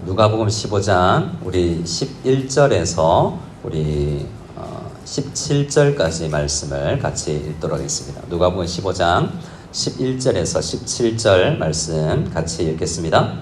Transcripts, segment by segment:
누가복음 15장 우리 11절에서 우리 17절까지 말씀을 같이 읽도록 하겠습니다. 누가복음 15장 11절에서 17절 말씀 같이 읽겠습니다.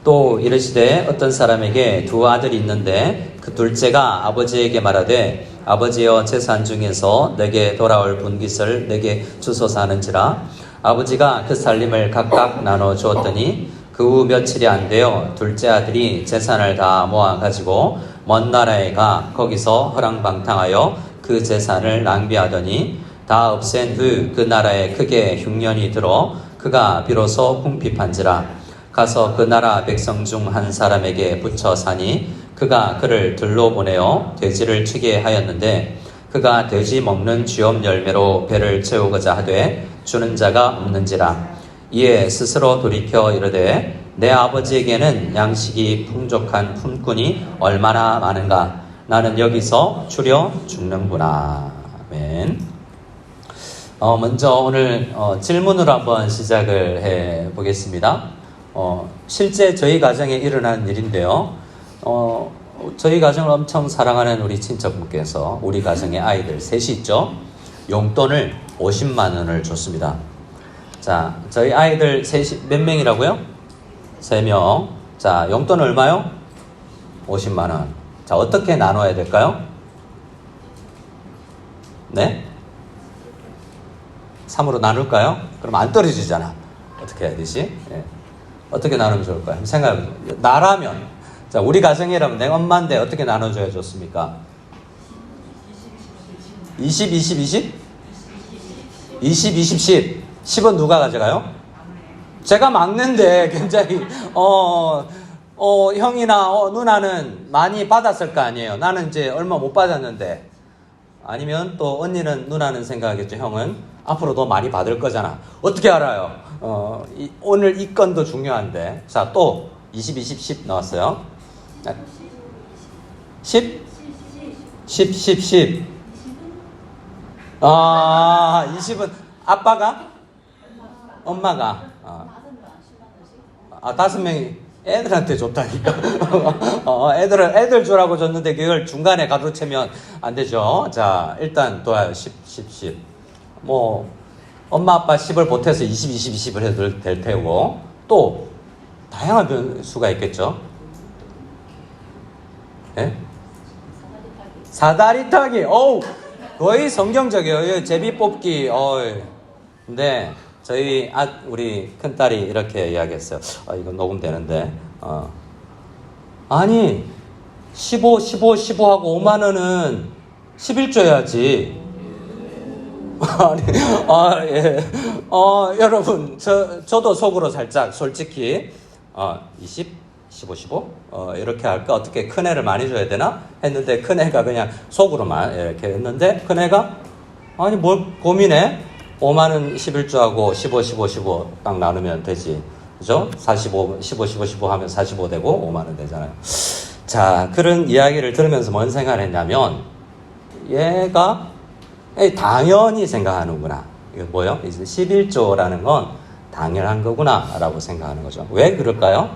또 이르시되 어떤 사람에게 두 아들이 있는데 그 둘째가 아버지에게 말하되 아버지여 재산 중에서 내게 돌아올 분깃을 내게 주소서 하는지라. 아버지가 그 살림을 각각 나눠 주었더니 그 후 며칠이 안 되어 둘째 아들이 재산을 다 모아 가지고 먼 나라에 가 거기서 허랑방탕하여 그 재산을 낭비하더니 다 없앤 후 그 나라에 크게 흉년이 들어 그가 비로소 궁핍한지라. 가서 그 나라 백성 중 한 사람에게 붙여 사니 그가 그를 들로 보내어 돼지를 치게 하였는데 그가 돼지 먹는 쥐엄 열매로 배를 채우고자 하되 주는 자가 없는지라. 이에 스스로 돌이켜 이르되 내 아버지에게는 양식이 풍족한 품꾼이 얼마나 많은가. 나는 여기서 추려 죽는구나. 아멘. 먼저 오늘 질문으로 한번 시작을 해 보겠습니다. 실제 저희 가정에 일어난 일인데요. 저희 가정을 엄청 사랑하는 우리 친척분께서 우리 가정에 아이들 셋이 있죠. 용돈을 50만 원을 줬습니다. 자, 저희 아이들 셋이 몇 명이라고요? 3명. 자, 용돈 얼마요? 50만 원. 자, 어떻게 나눠야 될까요? 네? 3으로 나눌까요? 그럼 안 떨어지잖아. 어떻게 해야 되지? 네. 어떻게 나누면 좋을까요? 생각해보세요. 나라면, 자, 우리 가정이라면 내 엄마인데 어떻게 나눠줘야 좋습니까? 20, 20, 20? 20, 20, 10. 10은 누가 가져가요? 제가 막는데 굉장히 형이나 누나는 많이 받았을 거 아니에요. 나는 이제 얼마 못 받았는데. 아니면 또 언니는 누나는 생각하겠죠. 형은 앞으로 더 많이 받을 거잖아. 어떻게 알아요? 오늘 이 건도 중요한데. 자, 또 20, 20, 10 나왔어요. 10? 10, 10, 10. 20은 아빠가? 엄마가? 5명이 애들한테 줬다니까. 애들 주라고 줬는데 그걸 중간에 가로채면 안 되죠. 자, 일단 도와요. 10, 10, 10. 뭐, 엄마, 아빠 10을 보태서 20, 20, 20을 해도 될 테고, 또, 다양한 변수가 있겠죠. 예? 사다리 타기. 어우, 거의 성경적이에요. 제비 뽑기. 근데, 저희 우리 큰딸이 이렇게 이야기했어요. 이거 녹음되는데. 아니 15, 15, 15하고 5만 원은 11 줘야지. 아니, 예. 여러분 저도 속으로 살짝 솔직히 20, 15, 15 이렇게 할까? 어떻게 큰애를 많이 줘야 되나? 했는데 큰애가 그냥 속으로만 이렇게 했는데 큰애가 아니 뭘 고민해? 5만원 11조하고 15, 15, 15 딱 나누면 되지. 그죠? 45, 15, 15, 15 하면 45 되고 5만원 되잖아요. 자, 그런 이야기를 들으면서 뭔 생각을 했냐면, 얘가 당연히 생각하는구나. 이거 뭐요? 이제 11조라는 건 당연한 거구나. 라고 생각하는 거죠. 왜 그럴까요?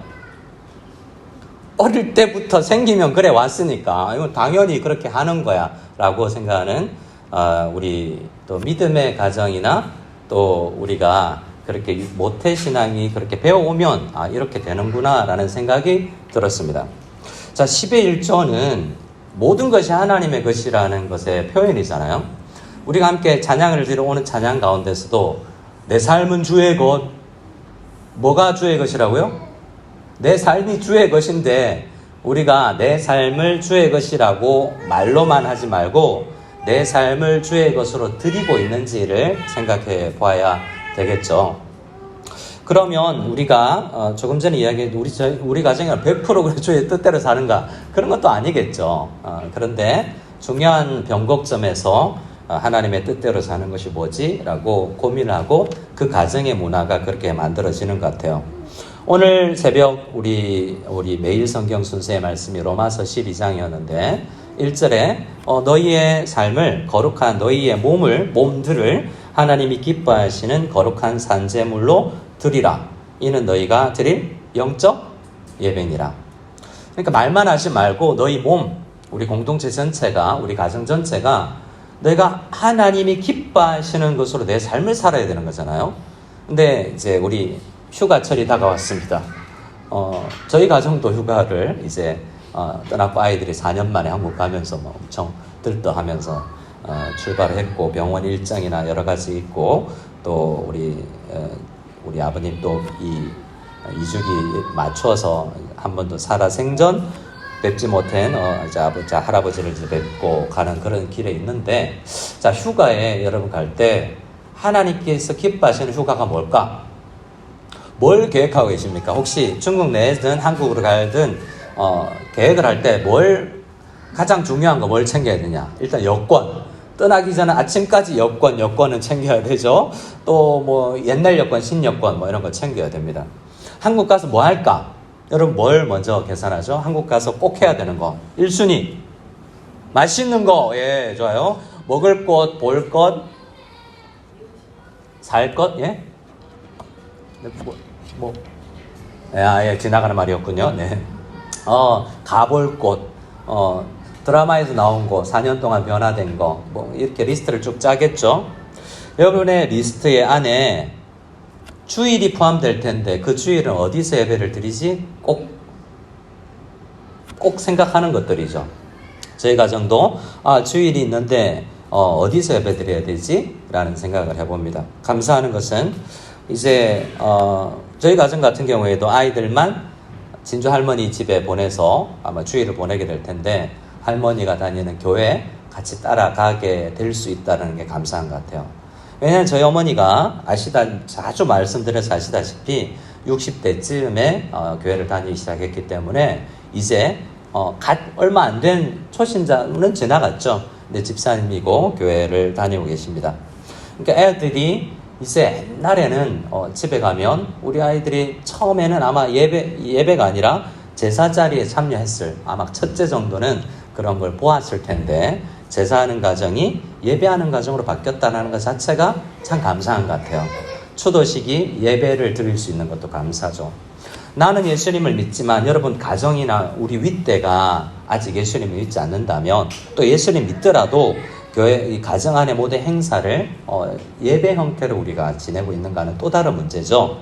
어릴 때부터 생기면 그래 왔으니까, 이건 당연히 그렇게 하는 거야. 라고 생각하는 우리 또 믿음의 가정이나 또 우리가 그렇게 모태신앙이 그렇게 배워오면 이렇게 되는구나 라는 생각이 들었습니다. 자, 10의 1조는 모든 것이 하나님의 것이라는 것의 표현이잖아요. 우리가 함께 찬양을 드려 오는 찬양 가운데서도 내 삶은 주의 것. 뭐가 주의 것이라고요? 내 삶이 주의 것인데 우리가 내 삶을 주의 것이라고 말로만 하지 말고 내 삶을 주의 것으로 드리고 있는지를 생각해 봐야 되겠죠. 그러면 우리가 조금 전에 이야기한 우리 가정이 100% 주의 뜻대로 사는가? 그런 것도 아니겠죠. 그런데 중요한 변곡점에서 하나님의 뜻대로 사는 것이 뭐지? 라고 고민을 하고 그 가정의 문화가 그렇게 만들어지는 것 같아요. 오늘 새벽 우리 매일 성경 순서의 말씀이 로마서 12장이었는데 1절에 너희의 삶을 거룩한 너희의 몸들을 하나님이 기뻐하시는 거룩한 산제물로 드리라. 이는 너희가 드릴 영적 예배니라. 그러니까 말만 하지 말고 너희 몸, 우리 공동체 전체가, 우리 가정 전체가 내가 하나님이 기뻐하시는 것으로 내 삶을 살아야 되는 거잖아요. 근데 이제 우리 휴가철이 다가왔습니다. 저희 가정도 휴가를 이제 떠났고 아이들이 4년 만에 한국 가면서 뭐 엄청 들떠하면서 출발을 했고 병원 일정이나 여러 가지 있고 또 우리 아버님 또 이 2주기 맞춰서 한 번도 살아생전 뵙지 못한 이제 아버지 할아버지를 이제 뵙고 가는 그런 길에 있는데 자 휴가에 여러분 갈 때 하나님께서 기뻐하시는 휴가가 뭘까? 뭘 계획하고 계십니까? 혹시 중국 내든 한국으로 가든 계획을 할 때 뭘 가장 중요한 거 뭘 챙겨야 되냐? 일단 여권. 떠나기 전에 아침까지 여권은 챙겨야 되죠. 또 뭐 옛날 여권, 신여권 뭐 이런 거 챙겨야 됩니다. 한국 가서 뭐 할까? 여러분 뭘 먼저 계산하죠? 한국 가서 꼭 해야 되는 거. 1순위. 맛있는 거. 예, 좋아요. 먹을 것, 볼 것, 살 것. 예? 예, 지나가는 말이었군요. 네. 가볼 곳. 드라마에서 나온 거, 4년 동안 변화된 거, 뭐, 이렇게 리스트를 쭉 짜겠죠? 여러분의 리스트의 안에 주일이 포함될 텐데, 그 주일은 어디서 예배를 드리지? 꼭 생각하는 것들이죠. 저희 가정도, 주일이 있는데, 어디서 예배 드려야 되지? 라는 생각을 해봅니다. 감사하는 것은, 이제, 저희 가정 같은 경우에도 아이들만 진주 할머니 집에 보내서 아마 주일을 보내게 될 텐데, 할머니가 다니는 교회 같이 따라가게 될 수 있다는 게 감사한 것 같아요. 왜냐하면 저희 어머니가 자주 말씀드려서 아시다시피 60대쯤에 교회를 다니기 시작했기 때문에 이제 얼마 안 된 초신자는 지나갔죠. 근데 집사님이고 교회를 다니고 계십니다. 그러니까 애들이 이제 옛날에는 집에 가면 우리 아이들이 처음에는 아마 예배가 아니라 제사 자리에 참여했을 아마 첫째 정도는 그런 걸 보았을 텐데 제사하는 가정이 예배하는 가정으로 바뀌었다는 것 자체가 참 감사한 것 같아요. 추도식이 예배를 드릴 수 있는 것도 감사죠. 나는 예수님을 믿지만 여러분 가정이나 우리 윗대가 아직 예수님을 믿지 않는다면 또 예수님 믿더라도 교회 이 가정 안의 모든 행사를 예배 형태로 우리가 지내고 있는가는 또 다른 문제죠.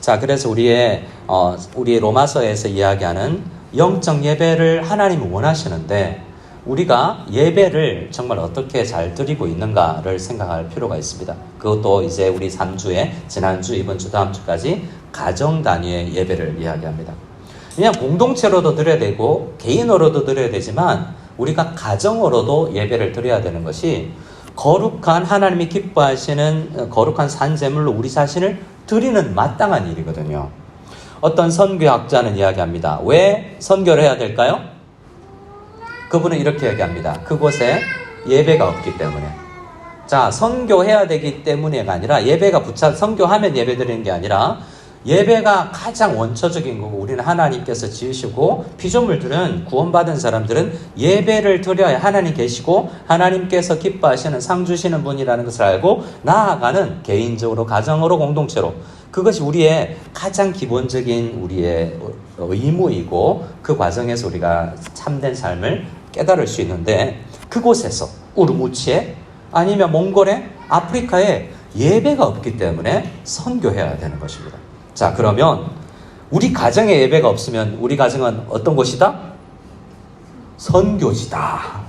자, 그래서 우리 로마서에서 이야기하는 영적 예배를 하나님은 원하시는데 우리가 예배를 정말 어떻게 잘 드리고 있는가를 생각할 필요가 있습니다. 그것도 이제 우리 3주에 지난주, 이번 주, 다음 주까지 가정 단위의 예배를 이야기합니다. 그냥 공동체로도 드려야 되고 개인으로도 드려야 되지만 우리가 가정으로도 예배를 드려야 되는 것이 거룩한 하나님이 기뻐하시는 거룩한 산제물로 우리 자신을 드리는 마땅한 일이거든요. 어떤 선교학자는 이야기합니다. 왜 선교를 해야 될까요? 그분은 이렇게 얘기합니다. 그곳에 예배가 없기 때문에. 자, 선교해야 되기 때문에가 아니라 선교하면 예배 드리는 게 아니라 예배가 가장 원초적인 거고 우리는 하나님께서 지으시고 피조물들은 구원받은 사람들은 예배를 드려야 하나님 계시고 하나님께서 기뻐하시는 상 주시는 분이라는 것을 알고 나아가는 개인적으로 가정으로 공동체로 그것이 우리의 가장 기본적인 우리의 의무이고 그 과정에서 우리가 참된 삶을 깨달을 수 있는데 그곳에서 우르무치에 아니면 몽골에 아프리카에 예배가 없기 때문에 선교해야 되는 것입니다. 자, 그러면 우리 가정에 예배가 없으면 우리 가정은 어떤 곳이다? 선교지다.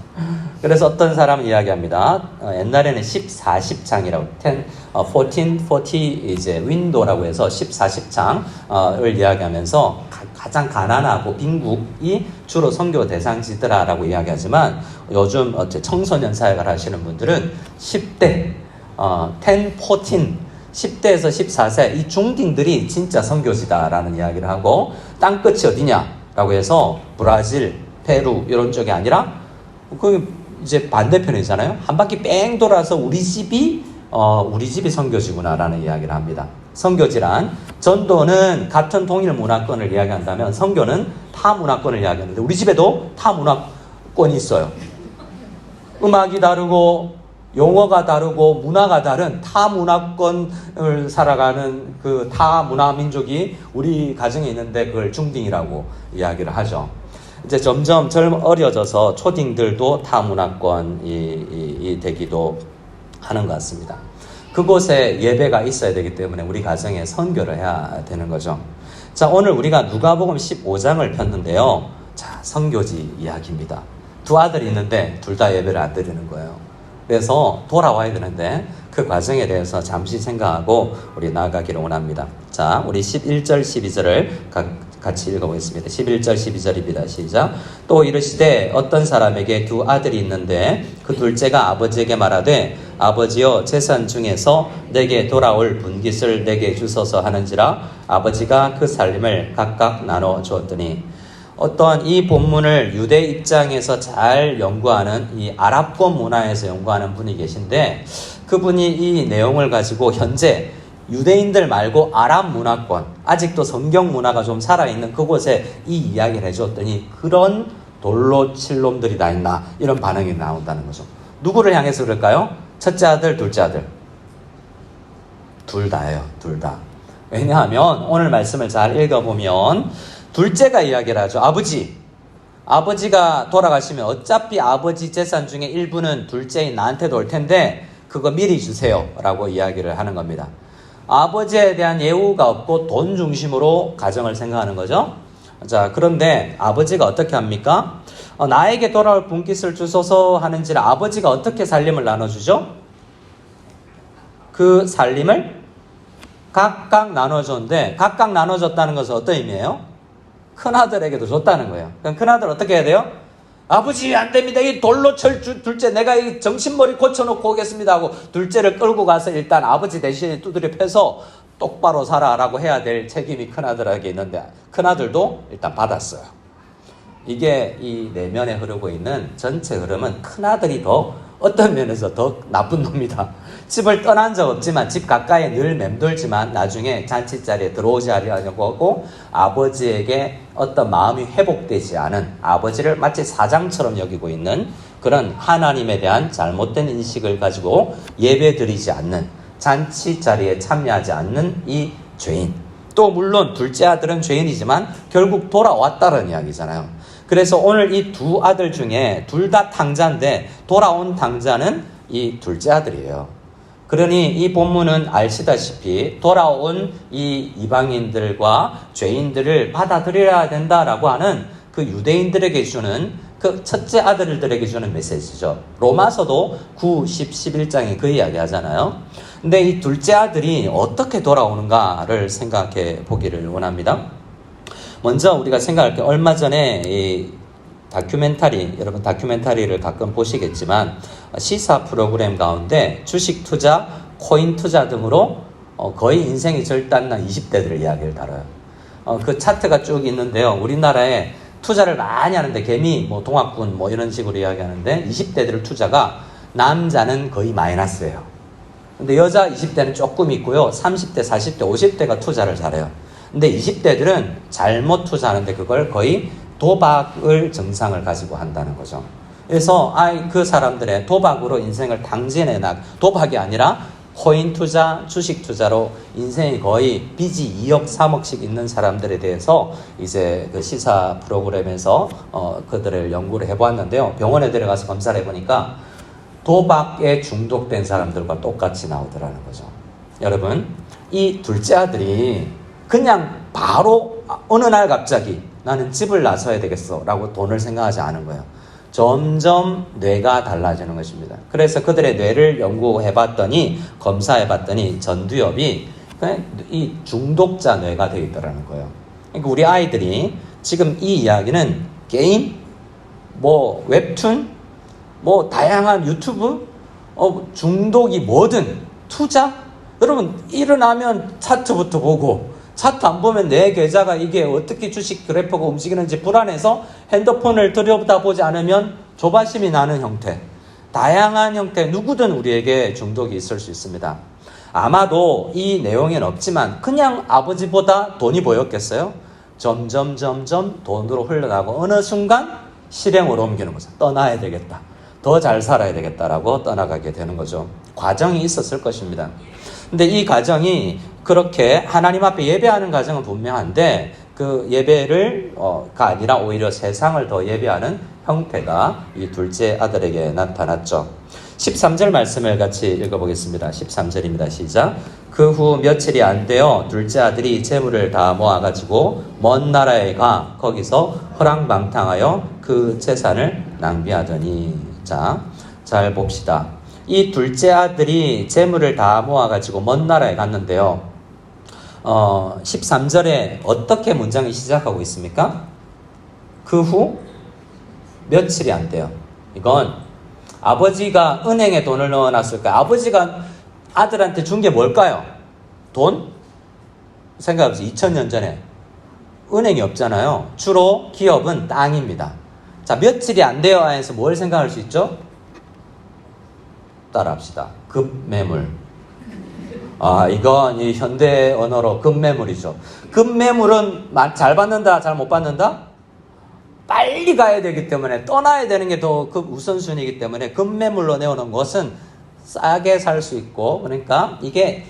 그래서 어떤 사람은 이야기합니다. 옛날에는 14십장이라고 1440 이제 윈도라고 해서 14십장을 이야기하면서 가장 가난하고 빈국이 주로 선교 대상지더라라고 이야기하지만 요즘 청소년 사역을 하시는 분들은 10대 10대에서 14세 이 중딩들이 진짜 선교지다라는 이야기를 하고 땅끝이 어디냐라고 해서 브라질, 페루 이런 쪽이 아니라 그 이제 반대편이잖아요. 한 바퀴 뺑 돌아서 우리 집이 선교지구나라는 이야기를 합니다. 선교지란 전도는 같은 동일 문화권을 이야기한다면 선교는 타 문화권을 이야기하는데 우리 집에도 타 문화권이 있어요. 음악이 다르고 용어가 다르고 문화가 다른 타 문화권을 살아가는 그 타 문화 민족이 우리 가정에 있는데 그걸 중딩이라고 이야기를 하죠. 이제 점점 어려져서 초딩들도 타문화권이 되기도 하는 것 같습니다. 그곳에 예배가 있어야 되기 때문에 우리 가정에 선교를 해야 되는 거죠. 자, 오늘 우리가 누가복음 15장을 폈는데요. 자, 선교지 이야기입니다. 두 아들이 있는데 둘 다 예배를 안 드리는 거예요. 그래서 돌아와야 되는데 그 과정에 대해서 잠시 생각하고 우리 나아가기를 원합니다. 자, 우리 11절 12절을 같이 읽어보겠습니다. 11절 12절입니다. 시작. 또 이르시되 어떤 사람에게 두 아들이 있는데 그 둘째가 아버지에게 말하되 아버지여 재산 중에서 내게 돌아올 분깃을 내게 주소서 하는지라 아버지가 그 살림을 각각 나눠 주었더니 어떠한 이 본문을 유대 입장에서 잘 연구하는 이 아랍권 문화에서 연구하는 분이 계신데 그분이 이 내용을 가지고 현재 유대인들 말고 아랍 문화권, 아직도 성경 문화가 좀 살아있는 그곳에 이 이야기를 해줬더니 그런 돌로 칠 놈들이 다 있나 이런 반응이 나온다는 거죠. 누구를 향해서 그럴까요? 첫째 아들, 둘째 아들. 둘 다예요. 둘 다. 왜냐하면 오늘 말씀을 잘 읽어보면 둘째가 이야기를 하죠. 아버지가 돌아가시면 어차피 아버지 재산 중에 일부는 둘째인 나한테도 올 텐데 그거 미리 주세요 라고 이야기를 하는 겁니다. 아버지에 대한 예우가 없고 돈 중심으로 가정을 생각하는 거죠. 자, 그런데 아버지가 어떻게 합니까? 나에게 돌아올 분깃을 주소서 하는지라 아버지가 어떻게 살림을 나눠주죠? 그 살림을 각각 나눠줬는데 각각 나눠줬다는 것은 어떤 의미예요? 큰아들에게도 줬다는 거예요. 그럼 큰아들 어떻게 해야 돼요? 아버지 안 됩니다. 이 돌로 칠 둘째 내가 이 정신머리 고쳐놓고 오겠습니다 하고 둘째를 끌고 가서 일단 아버지 대신에 두드려 패서 똑바로 살아라고 해야 될 책임이 큰아들에게 있는데 큰아들도 일단 받았어요. 이게 이 내면에 흐르고 있는 전체 흐름은 큰아들이 더 어떤 면에서 더 나쁜 놈이다. 집을 떠난 적 없지만 집 가까이에 늘 맴돌지만 나중에 잔치자리에 들어오지 않으려고 하고 아버지에게 어떤 마음이 회복되지 않은 아버지를 마치 사장처럼 여기고 있는 그런 하나님에 대한 잘못된 인식을 가지고 예배드리지 않는 잔치자리에 참여하지 않는 이 죄인. 또 물론 둘째 아들은 죄인이지만 결국 돌아왔다는 이야기잖아요. 그래서 오늘 이 두 아들 중에 둘 다 탕자인데 돌아온 탕자는 이 둘째 아들이에요. 그러니 이 본문은 아시다시피 돌아온 이 이방인들과 죄인들을 받아들여야 된다라고 하는 그 유대인들에게 주는 그 첫째 아들들에게 주는 메시지죠. 로마서도 9, 10, 11장에 그 이야기 하잖아요. 근데 이 둘째 아들이 어떻게 돌아오는가를 생각해 보기를 원합니다. 먼저 우리가 생각할 게 얼마 전에 이 다큐멘터리, 여러분 다큐멘터리를 가끔 보시겠지만 시사 프로그램 가운데 주식 투자, 코인 투자 등으로 거의 인생이 절단난 20대들 이야기를 다뤄요. 그 차트가 쭉 있는데요. 우리나라에 투자를 많이 하는데 개미, 동학군 이런 식으로 이야기하는데 20대들 투자가 남자는 거의 마이너스예요. 근데 여자 20대는 조금 있고요. 30대, 40대, 50대가 투자를 잘해요. 근데 20대들은 잘못 투자하는데 그걸 거의 도박을 정상을 가지고 한다는 거죠. 그래서 그 사람들의 도박으로 인생을 도박이 아니라 코인 투자, 주식 투자로 인생이 거의 빚이 2억, 3억씩 있는 사람들에 대해서 이제 그 시사 프로그램에서 그들을 연구를 해보았는데요. 병원에 들어가서 검사를 해보니까 도박에 중독된 사람들과 똑같이 나오더라는 거죠. 여러분, 이 둘째 아들이 그냥 바로 어느 날 갑자기 나는 집을 나서야 되겠어 라고 돈을 생각하지 않은 거예요. 점점 뇌가 달라지는 것입니다. 그래서 그들의 뇌를 연구해봤더니 검사해봤더니 전두엽이 이 중독자 뇌가 되어 있더라는 거예요. 그러니까 우리 아이들이 지금 이 이야기는 게임, 웹툰, 다양한 유튜브, 중독이 뭐든 투자. 여러분 일어나면 차트부터 보고 차트 안 보면 내 계좌가 이게 어떻게 주식 그래프가 움직이는지 불안해서 핸드폰을 들여다보지 않으면 조바심이 나는 형태. 다양한 형태 누구든 우리에게 중독이 있을 수 있습니다. 아마도 이 내용에는 없지만 그냥 아버지보다 돈이 보였겠어요? 점점 돈으로 흘러가고 어느 순간 실행으로 옮기는 거죠. 떠나야 되겠다. 더 잘 살아야 되겠다라고 떠나가게 되는 거죠. 과정이 있었을 것입니다. 근데 이 과정이 그렇게 하나님 앞에 예배하는 과정은 분명한데 그 예배를 가 아니라 오히려 세상을 더 예배하는 형태가 이 둘째 아들에게 나타났죠. 13절 말씀을 같이 읽어보겠습니다. 13절입니다. 시작. 그 후 며칠이 안 되어 둘째 아들이 재물을 다 모아가지고 먼 나라에 가 거기서 허랑방탕하여 그 재산을 낭비하더니. 자, 잘 봅시다. 이 둘째 아들이 재물을 다 모아가지고 먼 나라에 갔는데요. 13절에 어떻게 문장이 시작하고 있습니까? 그 후 며칠이 안 돼요. 이건 아버지가 은행에 돈을 넣어놨을까요? 아버지가 아들한테 준 게 뭘까요? 돈? 생각해보세요. 2000년 전에 은행이 없잖아요. 주로 기업은 땅입니다. 자, 며칠이 안 돼요 해서 뭘 생각할 수 있죠? 따라합시다. 급매물. 이건 이 현대 언어로 급매물이죠. 급매물은 잘 받는다, 잘 못 받는다? 빨리 가야 되기 때문에 떠나야 되는 게 더 우선순위이기 때문에 급매물로 내오는 것은 싸게 살 수 있고, 그러니까 이게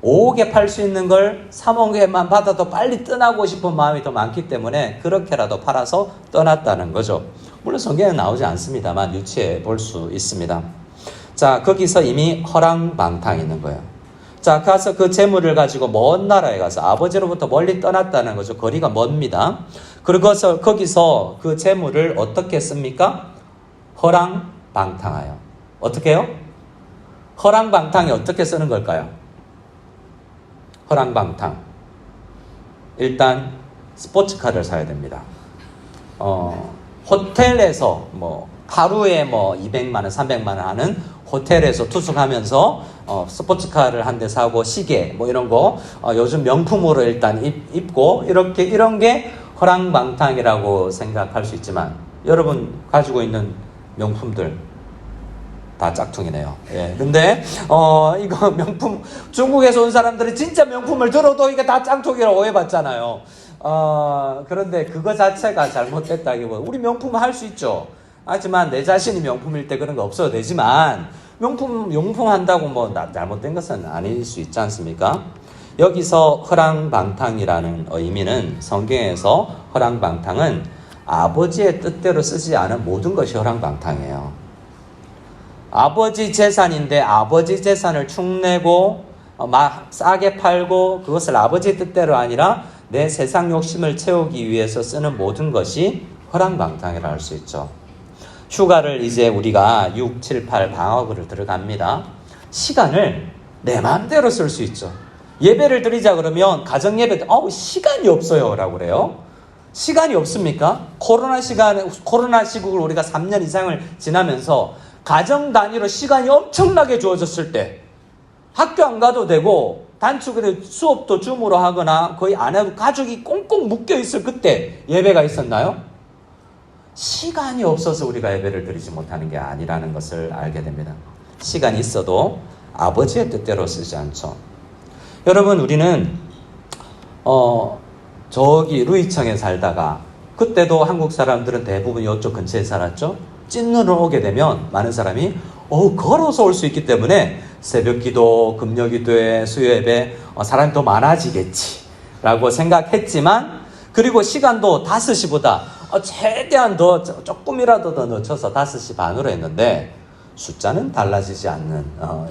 5억에 팔 수 있는 걸 3억에만 받아도 빨리 떠나고 싶은 마음이 더 많기 때문에 그렇게라도 팔아서 떠났다는 거죠. 물론 성경에 나오지 않습니다만 유추해 볼 수 있습니다. 자, 거기서 이미 허랑방탕 있는 거예요. 자, 가서 그 재물을 가지고 먼 나라에 가서 아버지로부터 멀리 떠났다는 거죠. 거리가 멉니다. 그리고 거기서 그 재물을 어떻게 씁니까? 허랑방탕하여. 어떻게 해요? 허랑방탕이 어떻게 쓰는 걸까요? 허랑방탕. 일단 스포츠카를 사야 됩니다. 호텔에서 하루에 200만 원, 300만 원 하는 호텔에서 투숙하면서 스포츠카를 한 대 사고 시계 이런 거 요즘 명품으로 일단 입고 이런 게 허랑방탕이라고 생각할 수 있지만 여러분 가지고 있는 명품들 다 짝퉁이네요. 예. 근데 이거 명품 중국에서 온 사람들이 진짜 명품을 들어도 이게 다 짝퉁이라고 오해받잖아요. 그런데 그거 자체가 잘못됐다기보다 우리 명품 할 수 있죠. 하지만 내 자신이 명품일 때 그런 거 없어도 되지만 용품 한다고 잘못된 것은 아닐 수 있지 않습니까? 여기서 허랑방탕이라는 의미는 성경에서 허랑방탕은 아버지의 뜻대로 쓰지 않은 모든 것이 허랑방탕이에요. 아버지 재산인데 아버지 재산을 축내고 싸게 팔고 그것을 아버지 뜻대로 아니라 내 세상 욕심을 채우기 위해서 쓰는 모든 것이 허랑방탕이라 할 수 있죠. 휴가를 이제 우리가 6, 7, 8 방학을 들어갑니다. 시간을 내 마음대로 쓸 수 있죠. 예배를 드리자 그러면 가정예배 시간이 없어요 라고 그래요. 시간이 없습니까? 코로나 시국을 우리가 3년 이상을 지나면서 가정 단위로 시간이 엄청나게 주어졌을 때 학교 안 가도 되고 단축으로 수업도 줌으로 하거나 거의 안 해도 가족이 꽁꽁 묶여있을 그때 예배가 있었나요? 시간이 없어서 우리가 예배를 드리지 못하는 게 아니라는 것을 알게 됩니다. 시간이 있어도 아버지의 뜻대로 쓰지 않죠. 여러분 우리는 저기 루이청에 살다가 그때도 한국 사람들은 대부분 이쪽 근처에 살았죠. 찐눈으로 오게 되면 많은 사람이 걸어서 올 수 있기 때문에 새벽기도, 금요기도에 수요예배 사람이 더 많아지겠지 라고 생각했지만 그리고 시간도 5시보다 최대한 조금이라도 더 늦춰서 5시 반으로 했는데 숫자는 달라지지 않는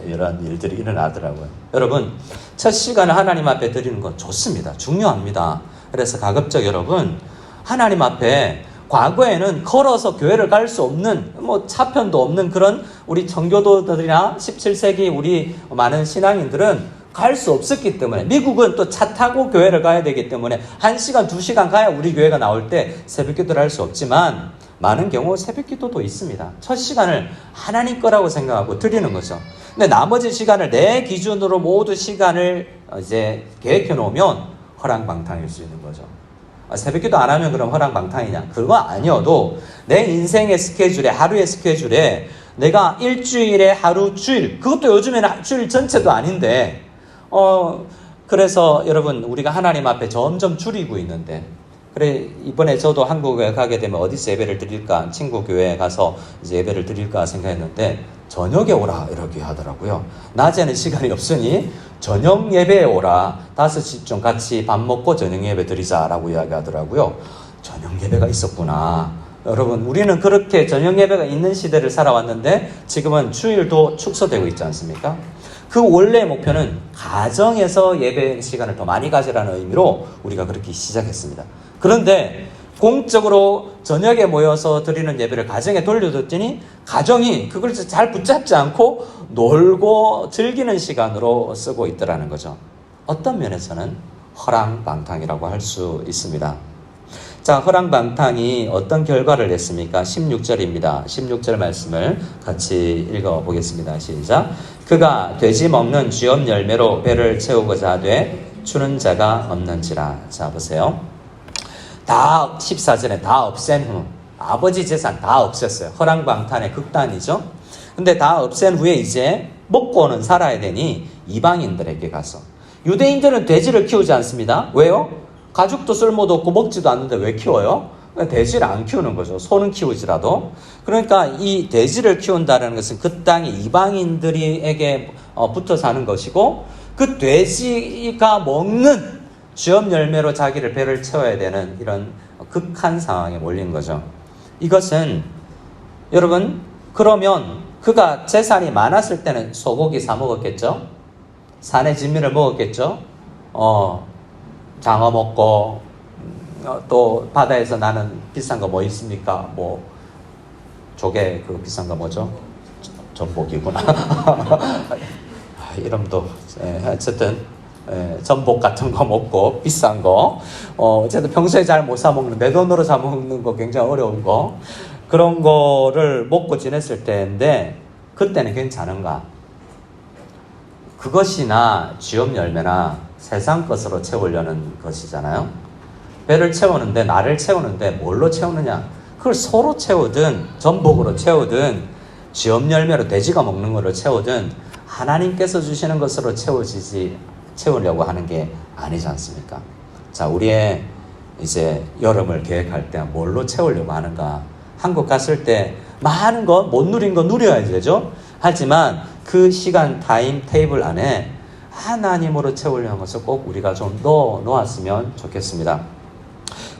이런 일들이 일어나더라고요. 여러분 첫 시간을 하나님 앞에 드리는 건 좋습니다. 중요합니다. 그래서 가급적 여러분 하나님 앞에 과거에는 걸어서 교회를 갈 수 없는 차편도 없는 그런 우리 청교도들이나 17세기 우리 많은 신앙인들은 갈 수 없었기 때문에 미국은 또 차 타고 교회를 가야 되기 때문에 1시간, 2시간 가야 우리 교회가 나올 때 새벽기도를 할 수 없지만 많은 경우 새벽기도도 있습니다. 첫 시간을 하나님 거라고 생각하고 드리는 거죠. 근데 나머지 시간을 내 기준으로 모두 시간을 이제 계획해 놓으면 허랑방탕일 수 있는 거죠. 새벽기도 안 하면 그럼 허랑방탕이냐? 그거 아니어도 내 인생의 스케줄에 하루의 스케줄에 내가 일주일에 하루 주일 그것도 요즘에는 주일 전체도 아닌데 그래서 여러분 우리가 하나님 앞에 점점 줄이고 있는데 그래 이번에 저도 한국에 가게 되면 어디서 예배를 드릴까 친구 교회에 가서 이제 예배를 드릴까 생각했는데 저녁에 오라 이렇게 하더라고요. 낮에는 시간이 없으니 저녁 예배에 오라. 5시쯤 같이 밥 먹고 저녁 예배 드리자라고 이야기하더라고요. 저녁 예배가 있었구나. 여러분, 우리는 그렇게 저녁 예배가 있는 시대를 살아왔는데 지금은 주일도 축소되고 있지 않습니까? 그 원래의 목표는 가정에서 예배 시간을 더 많이 가지라는 의미로 우리가 그렇게 시작했습니다. 그런데 공적으로 저녁에 모여서 드리는 예배를 가정에 돌려줬더니 가정이 그걸 잘 붙잡지 않고 놀고 즐기는 시간으로 쓰고 있더라는 거죠. 어떤 면에서는 허랑방탕이라고 할 수 있습니다. 자, 허랑방탕이 어떤 결과를 냈습니까? 16절입니다. 16절 말씀을 같이 읽어보겠습니다. 시작. 그가 돼지 먹는 쥐업 열매로 배를 채우고자 하되 주는 자가 없는지라. 자, 보세요. 다 14절에 다 없앤 후 아버지 재산 다 없앴어요. 허랑방탕의 극단이죠. 근데 다 없앤 후에 이제 먹고는 살아야 되니 이방인들에게 가서, 유대인들은 돼지를 키우지 않습니다. 왜요? 가죽도 쓸모도 없고 먹지도 않는데 왜 키워요? 돼지를 안 키우는 거죠. 소는 키우지라도. 그러니까 이 돼지를 키운다는 것은 그 땅에 이방인들에게 붙어 사는 것이고, 그 돼지가 먹는 쥐업 열매로 자기를 배를 채워야 되는 이런 극한 상황에 몰린 거죠. 이것은 여러분, 그러면 그가 재산이 많았을 때는 소고기 사 먹었겠죠? 산의 진미를 먹었겠죠? 장어 먹고, 또 바다에서 나는 비싼 거 뭐 있습니까? 뭐 조개 그 비싼 거 뭐죠? 전복이구나. 이름도 어쨌든 전복 같은 거 먹고 비싼 거, 어쨌든 평소에 잘 못 사 먹는, 내 돈으로 사 먹는 거 굉장히 어려운 거, 그런 거를 먹고 지냈을 때인데 그때는 괜찮은가? 그것이나 쥐업 열매나 세상 것으로 채우려는 것이잖아요. 배를 채우는데, 나를 채우는데 뭘로 채우느냐? 그걸 소로 채우든 전복으로 채우든 쥐업 열매로 돼지가 먹는 걸로 채우든 하나님께서 주시는 것으로 채우려고 하는 게 아니지 않습니까? 자, 우리의 이제 여름을 계획할 때 뭘로 채우려고 하는가? 한국 갔을 때 많은 거, 못 누린 거 누려야지 되죠? 하지만 그 시간 타임 테이블 안에 하나님으로 채우려는 것을 꼭 우리가 좀 놓았으면 좋겠습니다.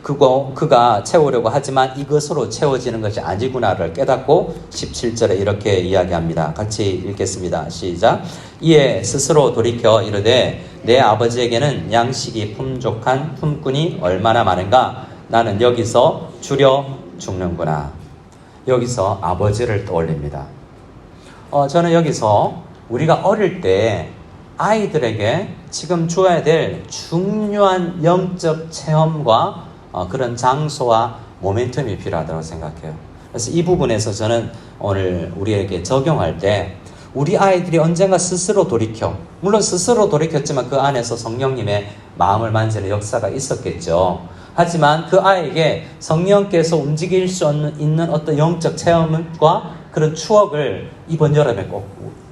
그가 채우려고 하지만 이것으로 채워지는 것이 아니구나를 깨닫고 17절에 이렇게 이야기합니다. 같이 읽겠습니다. 시작. 이에 스스로 돌이켜 이르되 내 아버지에게는 양식이 풍족한 품꾼이 얼마나 많은가? 나는 여기서 줄여 죽는구나. 여기서 아버지를 떠올립니다. 저는 여기서 우리가 어릴 때 아이들에게 지금 줘야 될 중요한 영적 체험과 그런 장소와 모멘텀이 필요하다고 생각해요. 그래서 이 부분에서 저는 오늘 우리에게 적용할 때 우리 아이들이 언젠가 스스로 돌이켜, 물론 스스로 돌이켰지만 그 안에서 성령님의 마음을 만지는 역사가 있었겠죠. 하지만 그 아이에게 성령께서 움직일 수 있는 어떤 영적 체험과 그런 추억을 이번 여름에 꼭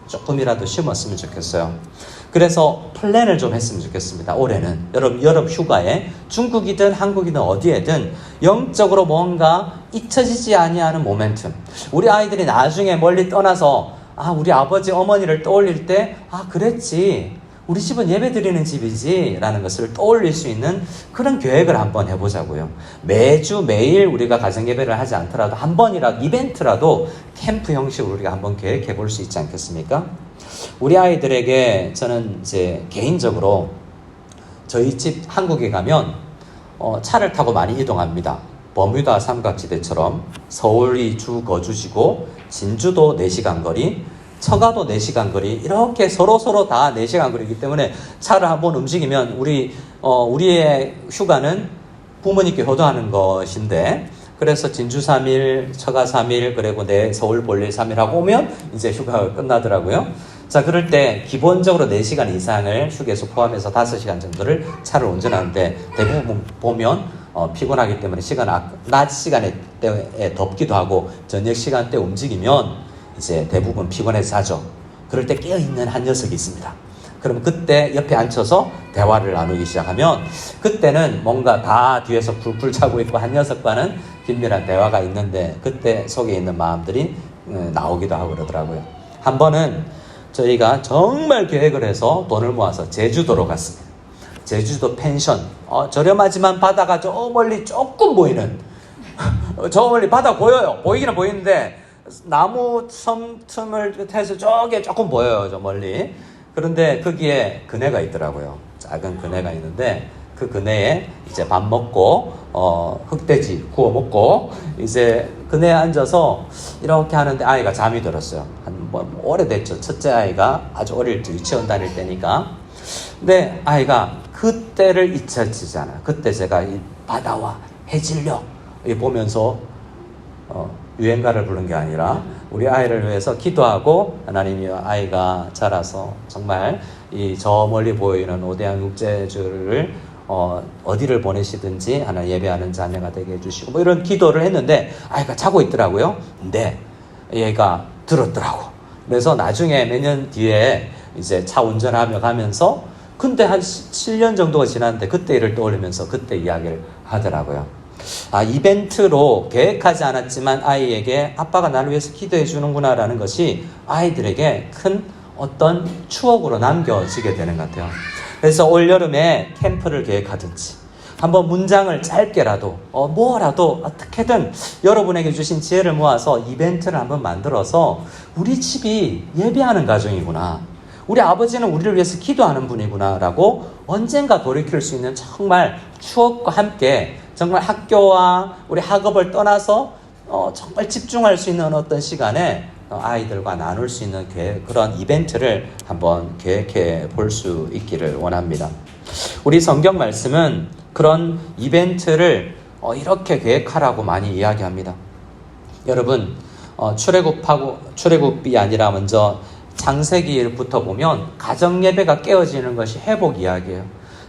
조금이라도 심었으면 좋겠어요. 그래서 플랜을 좀 했으면 좋겠습니다. 올해는 여름 휴가에 중국이든 한국이든 어디에든 영적으로 뭔가 잊혀지지 아니하는 모멘텀. 우리 아이들이 나중에 멀리 떠나서 우리 아버지 어머니를 떠올릴 때 그랬지, 우리 집은 예배 드리는 집이지 라는 것을 떠올릴 수 있는 그런 계획을 한번 해보자고요. 매주 매일 우리가 가정예배를 하지 않더라도 한 번이라도 이벤트라도 캠프 형식으로 우리가 한번 계획해 볼 수 있지 않겠습니까? 우리 아이들에게 저는 이제 개인적으로 저희 집 한국에 가면 차를 타고 많이 이동합니다. 버뮤다 삼각지대처럼 서울이 주 거주지고 진주도 4시간 거리, 처가도 4시간 거리, 이렇게 서로 다 4시간 거리이기 때문에 차를 한번 움직이면 우리의 휴가는 부모님께 효도하는 것인데, 그래서 진주 3일, 처가 3일, 그리고 서울 볼일 3일 하고 오면 이제 휴가가 끝나더라고요. 자, 그럴 때 기본적으로 4시간 이상을 휴게소 포함해서 5시간 정도를 차를 운전하는데, 대부분 보면 피곤하기 때문에 낮 시간에 덥기도 하고 저녁 시간대 움직이면 이제 대부분 피곤해서 자죠. 그럴 때 깨어있는 한 녀석이 있습니다. 그럼 그때 옆에 앉혀서 대화를 나누기 시작하면, 그때는 뭔가 다 뒤에서 불풀 자고 있고 한 녀석과는 긴밀한 대화가 있는데 그때 속에 있는 마음들이 나오기도 하고 그러더라고요. 한 번은 저희가 정말 계획을 해서 돈을 모아서 제주도로 갔습니다. 제주도 펜션, 저렴하지만 바다가 저 멀리 조금 보이는 저 멀리 바다 보여요. 보이기는 보이는데 나무 섬 틈을 해서 저게 조금 보여요. 저 멀리. 그런데 거기에 그네가 있더라고요. 작은 그네가 있는데 그 그네에 이제 밥 먹고 흑돼지 구워 먹고 이제 그네에 앉아서 이렇게 하는데 아이가 잠이 들었어요. 뭐 오래됐죠. 첫째 아이가 아주 어릴 때 유치원 다닐 때니까. 근데 아이가 그때를 잊혀지지 않아요. 그때 제가 이 바다와 해질녘 보면서 유행가를 부른 게 아니라 우리 아이를 위해서 기도하고 하나님이 아이가 자라서 정말 이 저 멀리 보이는 오대양 육제주를 어디를 보내시든지 하나 예배하는 자녀가 되게 해주시고 뭐 이런 기도를 했는데 아이가 자고 있더라고요. 근데 얘가 들었더라고. 그래서 나중에 몇 년 뒤에 이제 차 운전하며 가면서 근데 한 7년 정도가 지났는데 그때 일을 떠올리면서 그때 이야기를 하더라고요. 이벤트로 계획하지 않았지만 아이에게 아빠가 나를 위해서 기도해 주는구나 라는 것이 아이들에게 큰 어떤 추억으로 남겨지게 되는 것 같아요. 그래서 올여름에 캠프를 계획하든지 한번 문장을 짧게라도 뭐라도 어떻게든 여러분에게 주신 지혜를 모아서 이벤트를 한번 만들어서 우리 집이 예배하는 가정이구나, 우리 아버지는 우리를 위해서 기도하는 분이구나 라고 언젠가 돌이킬 수 있는 정말 추억과 함께 정말 학교와 우리 학업을 떠나서 정말 집중할 수 있는 어떤 시간에 아이들과 나눌 수 있는 그런 이벤트를 한번 계획해 볼 수 있기를 원합니다. 우리 성경 말씀은 그런 이벤트를 이렇게 계획하라고 많이 이야기합니다. 여러분 출애굽이 아니라 먼저 창세기부터 보면 가정 예배가 깨어지는 것이 회복 이야기예요.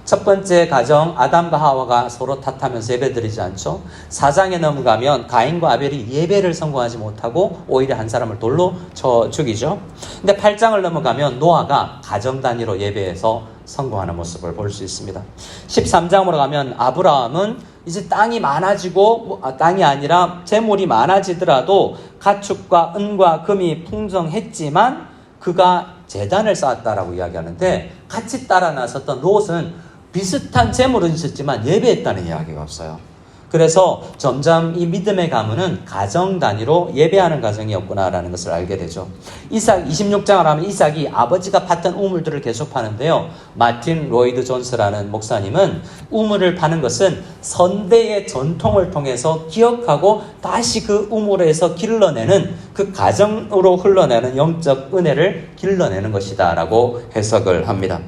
첫 번째 가정 아담과 하와가 서로 탓하면서 예배드리지 않죠. 4장에 넘어가면 가인과 아벨이 예배를 성공하지 못하고 오히려 한 사람을 돌로 쳐 죽이죠. 근데 8장을 넘어가면 노아가 가정 단위로 예배해서 성공하는 모습을 볼 수 있습니다. 13장으로 가면 아브라함은 이제 땅이 많아지고 땅이 아니라 재물이 많아지더라도 가축과 은과 금이 풍성했지만 그가 제단을 쌓았다라고 이야기하는데 같이 따라 나섰던 롯은 비슷한 재물은 있었지만 예배했다는 이야기가 없어요. 그래서 점점 이 믿음의 가문은 가정 단위로 예배하는 가정이었구나라는 것을 알게 되죠. 이삭 26장을 하면 이삭이 아버지가 팠던 우물들을 계속 파는데요. 마틴 로이드 존스라는 목사님은 우물을 파는 것은 선대의 전통을 통해서 기억하고 다시 그 우물에서 길러내는 그 가정으로 흘러내는 영적 은혜를 길러내는 것이다 라고 해석을 합니다.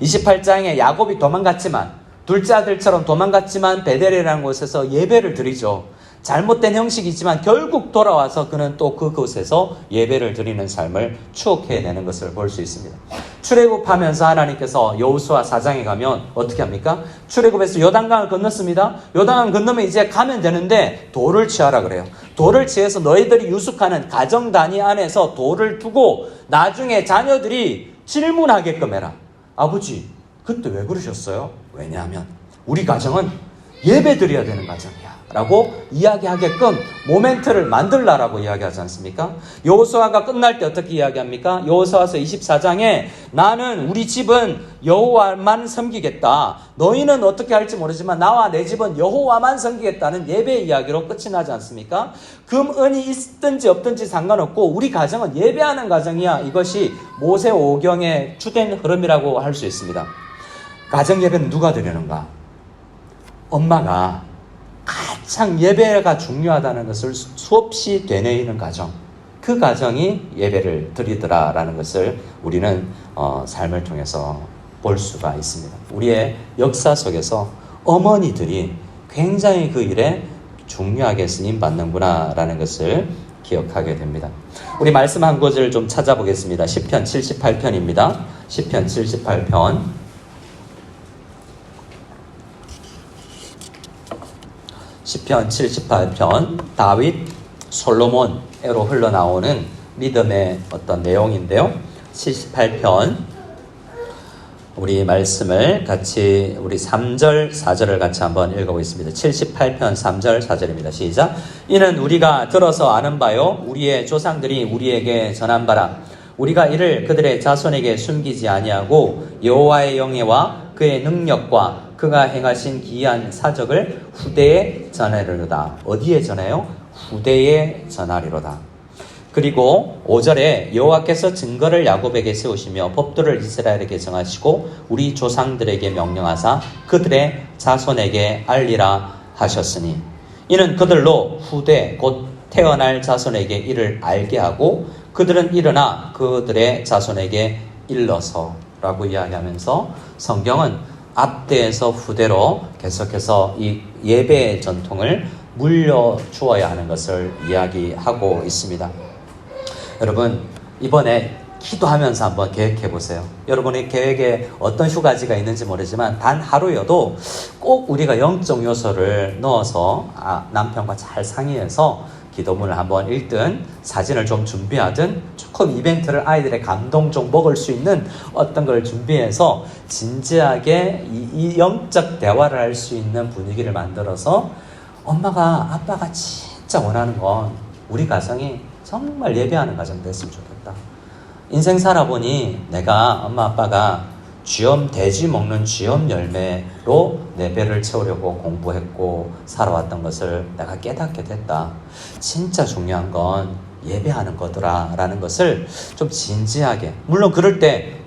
28장에 야곱이 도망갔지만 둘째 아들처럼 도망갔지만 베델이라는 곳에서 예배를 드리죠. 잘못된 형식이지만 결국 돌아와서 그는 또 그곳에서 예배를 드리는 삶을 추억해내는 것을 볼 수 있습니다. 출애굽하면서 하나님께서 여호수아 4장에 가면 어떻게 합니까? 출애굽에서 요단강을 건넜습니다. 요단강 건너면 이제 가면 되는데 돌을 취하라 그래요. 돌을 취해서 너희들이 유숙하는 가정 단위 안에서 돌을 두고 나중에 자녀들이 질문하게끔 해라. 아버지, 그때 왜 그러셨어요? 왜냐하면 우리 가정은 예배 드려야 되는 가정이야 라고 이야기하게끔 모멘트를 만들라라고 이야기하지 않습니까? 여호수아가 끝날 때 어떻게 이야기합니까? 여호수아서 24장에 나는 우리 집은 여호와만 섬기겠다, 너희는 어떻게 할지 모르지만 나와 내 집은 여호와만 섬기겠다는 예배 이야기로 끝이 나지 않습니까? 금, 은이 있든지 없든지 상관없고 우리 가정은 예배하는 가정이야. 이것이 모세 오경의 주된 흐름이라고 할 수 있습니다. 가정 예배는 누가 드리는가? 엄마가 가장 예배가 중요하다는 것을 수없이 되뇌이는 가정, 그 가정이 예배를 드리더라라는 것을 우리는 삶을 통해서 볼 수가 있습니다. 우리의 역사 속에서 어머니들이 굉장히 그 일에 중요하게 쓰임받는구나라는 것을 기억하게 됩니다. 우리 말씀 한 구절을 좀 찾아보겠습니다. 시편 78편입니다. 시편 78편. 시편 78편, 다윗, 솔로몬으로 흘러나오는 믿음의 어떤 내용인데요. 78편, 우리 말씀을 같이 우리 3절, 4절을 같이 한번 읽어보겠습니다. 78편 3절, 4절입니다. 시작. 이는 우리가 들어서 아는 바요, 우리의 조상들이 우리에게 전한 바라. 우리가 이를 그들의 자손에게 숨기지 아니하고 여호와의 영예와 그의 능력과 그가 행하신 기이한 사적을 후대에 전하리로다. 어디에 전해요? 후대에 전하리로다. 그리고 5절에 여호와께서 증거를 야곱에게 세우시며 법도를 이스라엘에게 정하시고 우리 조상들에게 명령하사 그들의 자손에게 알리라 하셨으니 이는 그들로 후대 곧 태어날 자손에게 이를 알게 하고 그들은 일어나 그들의 자손에게 일러서라고 이야기하면서 성경은 앞대에서 후대로 계속해서 이 예배의 전통을 물려주어야 하는 것을 이야기하고 있습니다. 여러분, 이번에 기도하면서 한번 계획해 보세요. 여러분의 계획에 어떤 휴가지가 있는지 모르지만 단 하루여도 꼭 우리가 영적 요소를 넣어서 남편과 잘 상의해서 기도문을 한번 읽든 사진을 좀 준비하든 조금 이벤트를 아이들의 감동 좀 먹을 수 있는 어떤 걸 준비해서 진지하게 이 영적 대화를 할 수 있는 분위기를 만들어서 엄마가 아빠가 진짜 원하는 건 우리 가정이 정말 예배하는 가정 됐으면 좋겠다. 인생 살아보니 내가 엄마 아빠가 쥐엄 돼지 먹는 쥐엄 열매로 내 배를 채우려고 공부했고 살아왔던 것을 내가 깨닫게 됐다. 진짜 중요한 건 예배하는 거더라 라는 것을 좀 진지하게, 물론 그럴 때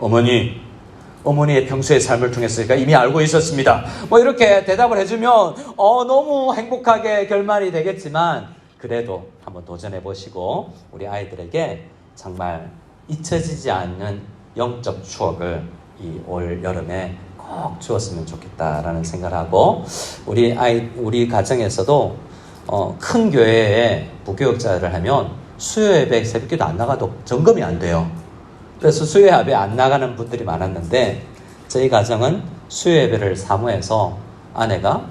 어머니의 평소의 삶을 통해서 제가 이미 알고 있었습니다, 뭐 이렇게 대답을 해주면 너무 행복하게 결말이 되겠지만 그래도 한번 도전해 보시고 우리 아이들에게 정말 잊혀지지 않는 영적 추억을 이 올 여름에 꼭 주었으면 좋겠다라는 생각을 하고, 우리 가정에서도 큰 교회에 부교육자를 하면 수요 예배 새벽기도 안 나가도 점검이 안 돼요. 그래서 수요 예배 안 나가는 분들이 많았는데 저희 가정은 수요 예배를 사모해서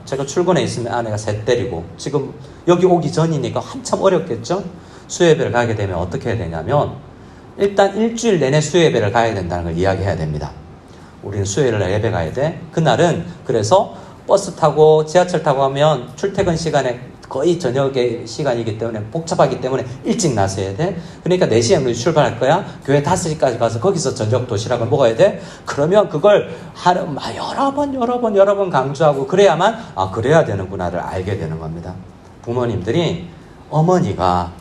제가 출근해 있으면 아내가 새 때리고, 지금 여기 오기 전이니까 한참 어렵겠죠? 수요 예배를 가게 되면 어떻게 해야 되냐면 일단 일주일 내내 수요 예배를 가야 된다는 걸 이야기해야 됩니다. 우리는 수요일에 예배 가야 돼. 그날은 그래서 버스 타고 지하철 타고 하면 출퇴근 시간에 거의 저녁의 시간이기 때문에 복잡하기 때문에 일찍 나서야 돼. 그러니까 4시에 우리 출발할 거야. 교회 5시까지 가서 거기서 저녁 도시락을 먹어야 돼. 그러면 그걸 여러 번 강조하고 그래야만 그래야 되는구나를 알게 되는 겁니다. 부모님들이 어머니가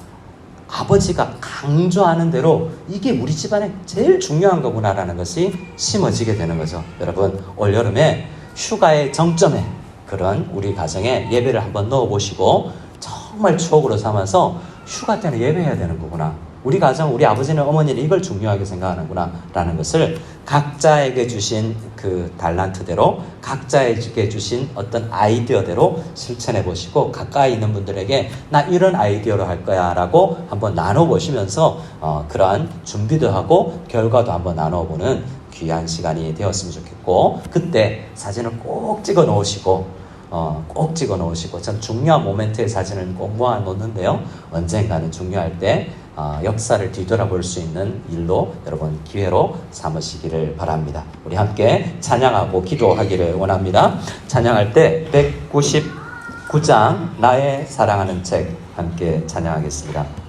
아버지가 강조하는 대로 이게 우리 집안에 제일 중요한 거구나라는 것이 심어지게 되는 거죠. 여러분, 올 여름에 휴가의 정점에 그런 우리 가정에 예배를 한번 넣어보시고 정말 추억으로 삼아서 휴가 때는 예배해야 되는 거구나, 우리 가정, 우리 아버지는 어머니는 이걸 중요하게 생각하는구나 라는 것을 각자에게 주신 그 달란트대로, 각자에게 주신 어떤 아이디어대로 실천해 보시고 가까이 있는 분들에게 나 이런 아이디어로 할 거야 라고 한번 나눠보시면서 그러한 준비도 하고 결과도 한번 나눠보는 귀한 시간이 되었으면 좋겠고, 그때 사진을 꼭 찍어 놓으시고 전 중요한 모멘트의 사진을 꼭 모아 놓는데요, 언젠가는 중요할 때 역사를 뒤돌아볼 수 있는 일로 여러분 기회로 삼으시기를 바랍니다. 우리 함께 찬양하고 기도하기를 원합니다. 찬양할 때 199장 나의 사랑하는 책 함께 찬양하겠습니다.